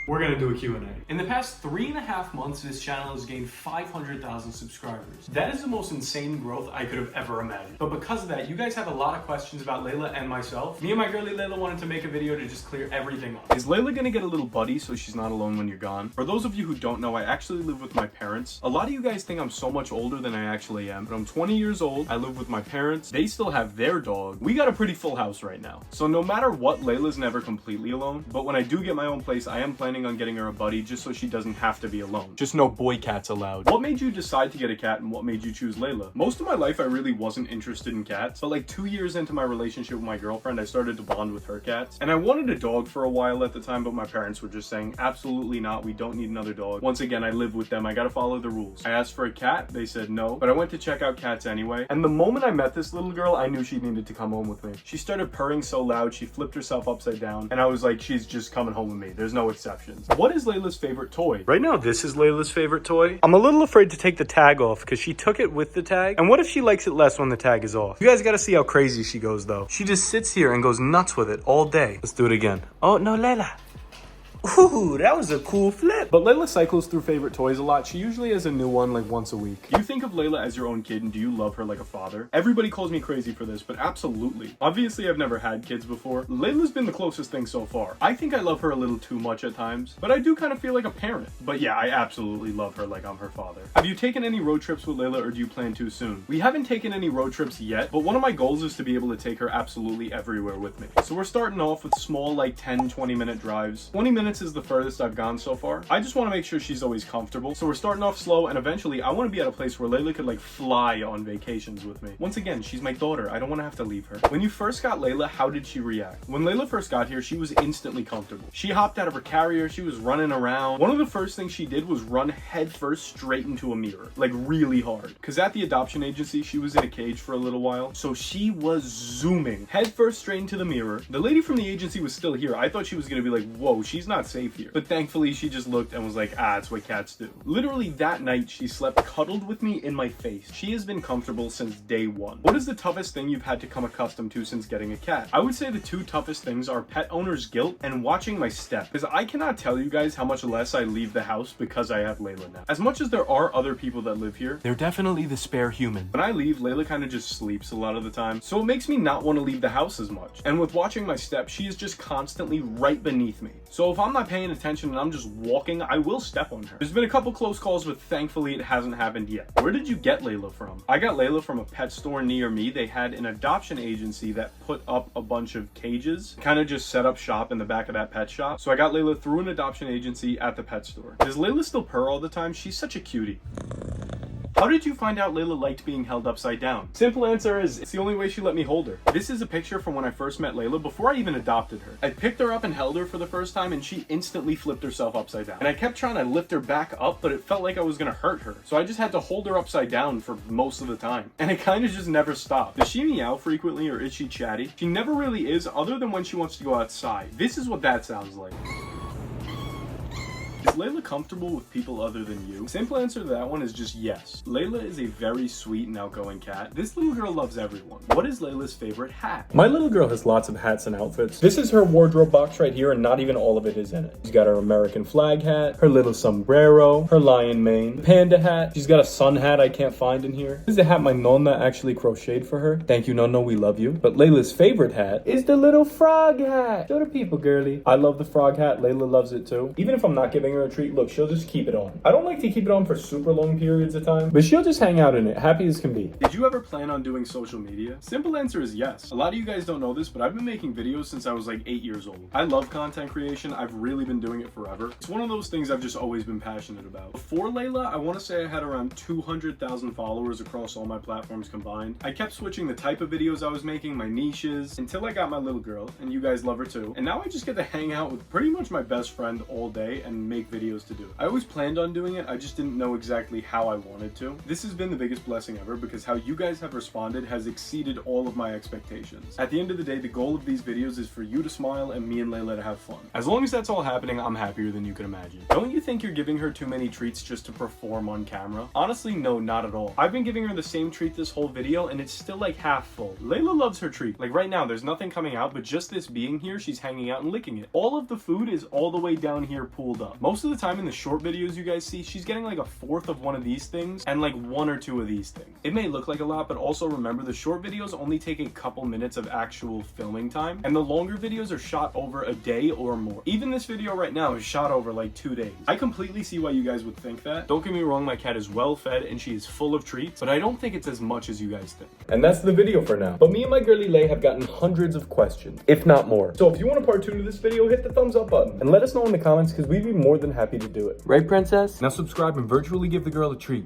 we're gonna do a Q&A. In the past 3.5 months, this channel has gained 500,000 subscribers. That is the most insane growth I could have ever imagined. But because of that, you guys have a lot of questions about Layla and myself. Me and my girlie Layla wanted to make a video to just clear everything up. Is Layla gonna get a little buddy so she's not alone when you're gone? For those of you who don't know, I actually live with my parents. A lot of you guys think I'm so much older than I actually am, but I'm 20 years old. I live with my parents. They still have their dog. We got a pretty full house right now. So no matter what, Layla's never completely alone. But when I do get my own place, I am planning on getting her a buddy just so she doesn't have to be alone. Just no boy cats allowed. What made you decide to get a cat and what made you choose Layla? Most of my life, I really wasn't interested in cats, but like 2 years into my relationship with my girlfriend, I started to bond with her cats. And I wanted a dog for a while at the time, but my parents were just saying, absolutely not, we don't need another dog. Once again, I live with them, I gotta follow the rules. I asked for a cat, they said no, but I went to check out cats anyway. And the moment I met this little girl, I knew she needed to come home with me. She started purring so loud, she flipped herself upside down, and I was like, she's just coming home with me. There's no exceptions. What is Layla's favorite toy? Right now, this is Layla's favorite toy. I'm a little afraid to take the tag off because she took it with the tag. And what if she likes it less when the tag is off? You guys gotta see how crazy she goes though. She just sits here and goes nuts with it all day. Let's do it again. Oh no, Layla. Ooh, that was a cool flip. But Layla cycles through favorite toys a lot. She usually has a new one like once a week. Do you think of Layla as your own kid and do you love her like a father? Everybody calls me crazy for this, but absolutely. Obviously, I've never had kids before. Layla's been the closest thing so far. I think I love her a little too much at times, but I do kind of feel like a parent. But yeah, I absolutely love her like I'm her father. Have you taken any road trips with Layla or do you plan to soon? We haven't taken any road trips yet, but one of my goals is to be able to take her absolutely everywhere with me. So we're starting off with small like 10-20 minute drives. 20 minutes is the furthest I've gone so far. I just want to make sure she's always comfortable. So we're starting off slow and eventually I want to be at a place where Layla could like fly on vacations with me. Once again, she's my daughter. I don't want to have to leave her. When you first got Layla, how did she react? When Layla first got here, she was instantly comfortable. She hopped out of her carrier. She was running around. One of the first things she did was run headfirst straight into a mirror, like really hard. Because at the adoption agency, she was in a cage for a little while. So she was zooming headfirst straight into the mirror. The lady from the agency was still here. I thought she was going to be like, whoa, she's not safe here. But thankfully she just looked and was like, it's what cats do. Literally that night she slept cuddled with me in my face. She has been comfortable since day one. What is the toughest thing you've had to come accustomed to since getting a cat? I would say the two toughest things are pet owner's guilt and watching my step. Because I cannot tell you guys how much less I leave the house because I have Layla now. As much as there are other people that live here, they're definitely the spare human. When I leave, Layla kind of just sleeps a lot of the time. So it makes me not want to leave the house as much. And with watching my step, she is just constantly right beneath me. So if I'm not paying attention and I'm just walking, I will step on her. There's been a couple close calls, but thankfully it hasn't happened yet. Where did you get Layla from? I got Layla from a pet store near me. They had an adoption agency that put up a bunch of cages, kind of just set up shop in the back of that pet shop. So I got Layla through an adoption agency at the pet store. Does Layla still purr all the time? She's such a cutie. How did you find out Layla liked being held upside down? Simple answer is, it's the only way she let me hold her. This is a picture from when I first met Layla before I even adopted her. I picked her up and held her for the first time and she instantly flipped herself upside down. And I kept trying to lift her back up, but it felt like I was gonna hurt her. So I just had to hold her upside down for most of the time. And it kind of just never stopped. Does she meow frequently or is she chatty? She never really is, other than when she wants to go outside. This is what that sounds like. Is Layla comfortable with people other than you? Simple answer to that one is just yes. Layla is a very sweet and outgoing cat. This little girl loves everyone. What is Layla's favorite hat? My little girl has lots of hats and outfits. This is her wardrobe box right here and not even all of it is in it. She's got her American flag hat, her little sombrero, her lion mane, panda hat. She's got a sun hat I can't find in here. This is a hat my nonna actually crocheted for her. Thank you, nonna, we love you. But Layla's favorite hat is the little frog hat. Show the people, girly. I love the frog hat. Layla loves it too. Even if I'm not giving her a treat, look, she'll just keep it on. I don't like to keep it on for super long periods of time, but she'll just hang out in it, happy as can be. Did you ever plan on doing social media? Simple answer is yes. A lot of you guys don't know this, but I've been making videos since I was like 8 years old. I love content creation. I've really been doing it forever. It's one of those things I've just always been passionate about. Before Layla, I want to say I had around 200,000 followers across all my platforms combined. I kept switching the type of videos I was making, my niches, until I got my little girl, and you guys love her too. And now I just get to hang out with pretty much my best friend all day and make make videos to do it. I always planned on doing it, I just didn't know exactly how I wanted to. This has been the biggest blessing ever because how you guys have responded has exceeded all of my expectations. At the end of the day, the goal of these videos is for you to smile and me and Layla to have fun. As long as that's all happening, I'm happier than you can imagine. Don't you think you're giving her too many treats just to perform on camera? Honestly, no, not at all. I've been giving her the same treat this whole video and it's still like half full. Layla loves her treat. Like right now, there's nothing coming out, but just this being here, she's hanging out and licking it. All of the food is all the way down here pooled up. Most of the time in the short videos you guys see, she's getting like a fourth of one of these things and like one or two of these things. It may look like a lot, but also remember the short videos only take a couple minutes of actual filming time, and the longer videos are shot over a day or more. Even this video right now is shot over like 2 days. I completely see why you guys would think that. Don't get me wrong, my cat is well fed and she is full of treats, but I don't think it's as much as you guys think. And that's the video for now. But me and my girlie Lay have gotten hundreds of questions, if not more. So if you want a part 2 to this video, hit the thumbs up button and let us know in the comments because we'd be more than happy to do it. Right, princess? Now subscribe and virtually give the girl a treat.